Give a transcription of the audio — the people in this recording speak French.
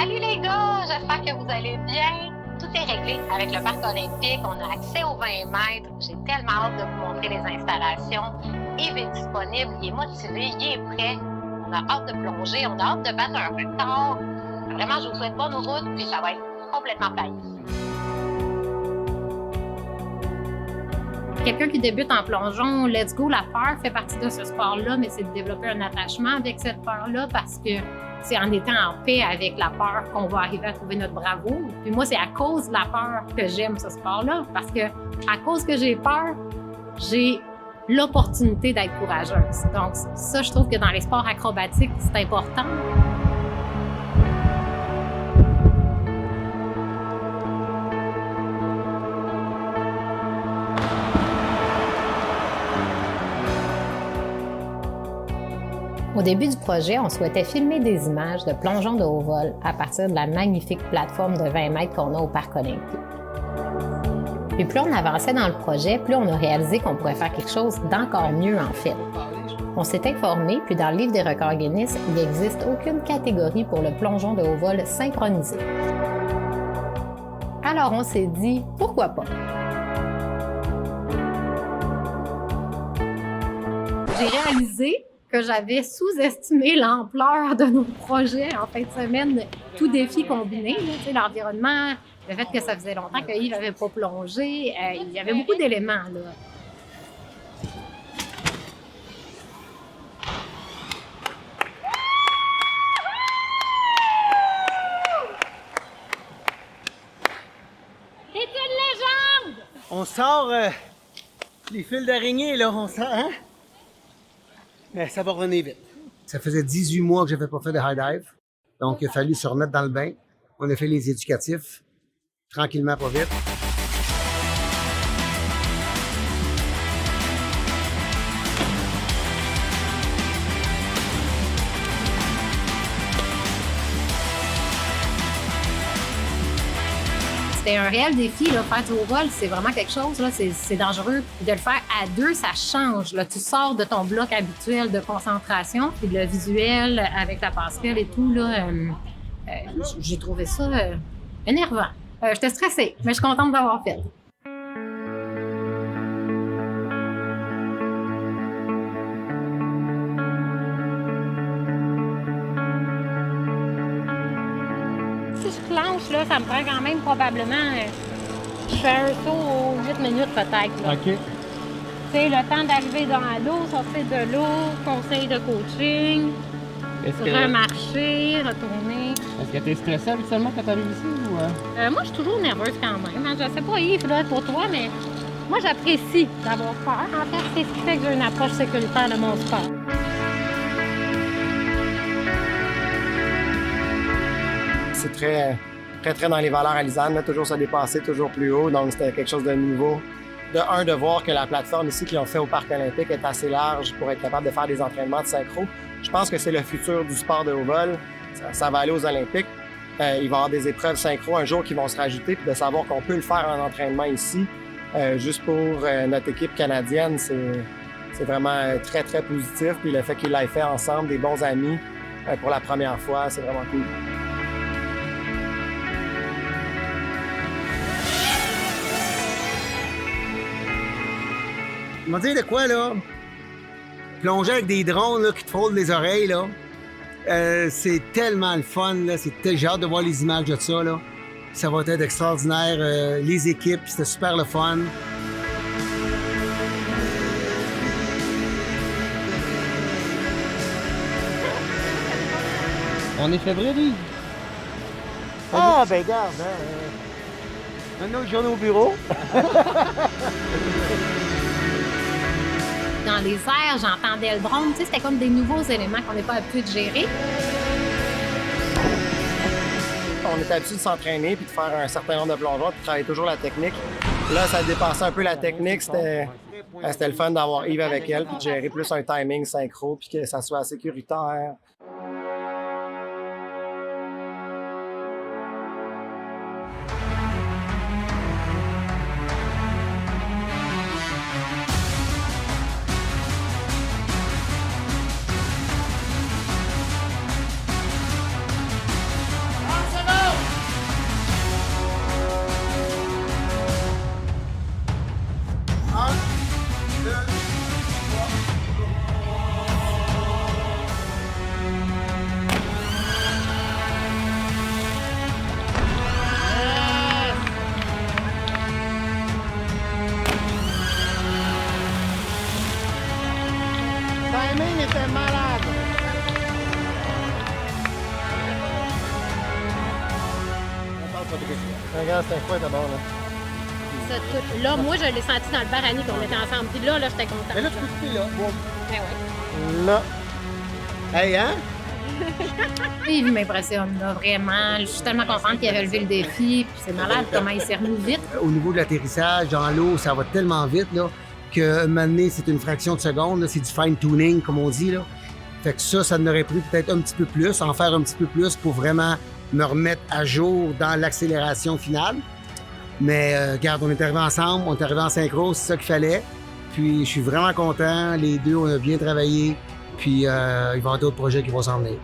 Salut les gars, j'espère que vous allez bien. Tout est réglé avec le parc olympique. On a accès aux 20 mètres. J'ai tellement hâte de vous montrer les installations. Yves est disponible, il est motivé, il est prêt. On a hâte de plonger, on a hâte de battre un record. Vraiment, je vous souhaite bonne route, puis ça va être complètement payant. Quelqu'un qui débute en plongeon, let's go, la peur fait partie de ce sport-là, mais c'est de développer un attachement avec cette peur-là parce que c'est en étant en paix avec la peur qu'on va arriver à trouver notre bravoure. Puis moi, c'est à cause de la peur que j'aime ce sport-là parce que à cause que j'ai peur, j'ai l'opportunité d'être courageuse. Donc ça, je trouve que dans les sports acrobatiques, c'est important. Au début du projet, on souhaitait filmer des images de plongeons de haut vol à partir de la magnifique plateforme de 20 mètres qu'on a au Parc olympique. Puis plus on avançait dans le projet, plus on a réalisé qu'on pourrait faire quelque chose d'encore mieux en fait. On s'est informé, puis dans le livre des records Guinness, il n'existe aucune catégorie pour le plongeon de haut vol synchronisé. Alors on s'est dit, pourquoi pas? J'ai réalisé que j'avais sous-estimé l'ampleur de nos projets en fin de semaine, tout défi combiné, l'environnement, le fait que ça faisait longtemps que Yves n'avait pas plongé, il y avait beaucoup d'éléments, là. C'est une légende! On sort les fils d'araignée, là, on sort, hein? Mais ça va revenir vite. Ça faisait 18 mois que j'avais pas fait de high dive. Donc, il a fallu se remettre dans le bain. On a fait les éducatifs, tranquillement, pas vite. C'était un réel défi, là, faire du haut vol, c'est vraiment quelque chose, là, c'est dangereux. De le faire à deux, ça change. Là. Tu sors de ton bloc habituel de concentration, puis le visuel avec la passerelle et tout, là, j'ai trouvé ça énervant. J'étais stressée, mais je suis contente d'avoir fait. Si je planche, là, ça me prend quand même probablement... je fais un saut aux 8 minutes peut-être. Là. OK. C'est le temps d'arriver dans l'eau, sortir de l'eau, conseil de coaching, remarcher, retourner. Est-ce que tu es stressée habituellement quand tu arrives ici ou Moi, je suis toujours nerveuse quand même. Hein. Je sais pas, Yves, là, pour toi, mais moi, j'apprécie d'avoir peur. En fait, c'est ce qui fait que j'ai une approche sécuritaire de mon sport. C'est très dans les valeurs à Lisanne, là, toujours se dépasser, toujours plus haut. Donc, c'était quelque chose de nouveau. De voir que la plateforme ici qu'ils ont fait au Parc olympique est assez large pour être capable de faire des entraînements de synchro. Je pense que c'est le futur du sport de haut vol. Ça va aller aux Olympiques. Il va y avoir des épreuves synchro un jour qui vont se rajouter, puis de savoir qu'on peut le faire en entraînement ici, juste pour notre équipe canadienne, c'est vraiment très, très positif. Puis le fait qu'ils l'aient fait ensemble, des bons amis, pour la première fois, c'est vraiment cool. Il m'a dit de quoi, là? Plonger avec des drones là, qui te frôlent les oreilles, là. C'est tellement le fun, là. J'ai hâte de voir les images de ça, là. Ça va être extraordinaire. Les équipes, c'était super le fun. On est février. Ah, ben regarde, une autre journée au bureau. Dans les airs, j'entendais le drone. Tu sais, c'était comme des nouveaux éléments qu'on n'est pas habitué de gérer. On était habitué de s'entraîner puis de faire un certain nombre de plongeons puis de travailler toujours la technique. Là, ça dépassait un peu la technique. C'était le fun d'avoir Yves avec elle puis de gérer plus un timing synchro puis que ça soit sécuritaire. timing était malade. Regarde, c'est quoi d'abord, là? Ça, tout. Là, moi, je l'ai senti dans le bar Annie qu'on était ensemble. Puis là, j'étais contente. Mais là, tu peux couper là. Bon. Ben oui. Là. Hey, hein? Il m'impressionne, là, vraiment. Je suis tellement contente qu'il avait levé le défi. Puis c'est malade comment il s'est remis vite. Au niveau de l'atterrissage, dans l'eau, ça va tellement vite, là, que maintenant, c'est une fraction de seconde. là. C'est du fine-tuning, comme on dit, là. Fait que ça n'aurait pris peut-être un petit peu plus, en faire un petit peu plus pour vraiment me remettre à jour dans l'accélération finale. Mais regarde, on est arrivés ensemble, on est arrivés en synchro, c'est ça qu'il fallait. Puis je suis vraiment content, les deux, on a bien travaillé. Puis il va y avoir d'autres projets qui vont s'en venir.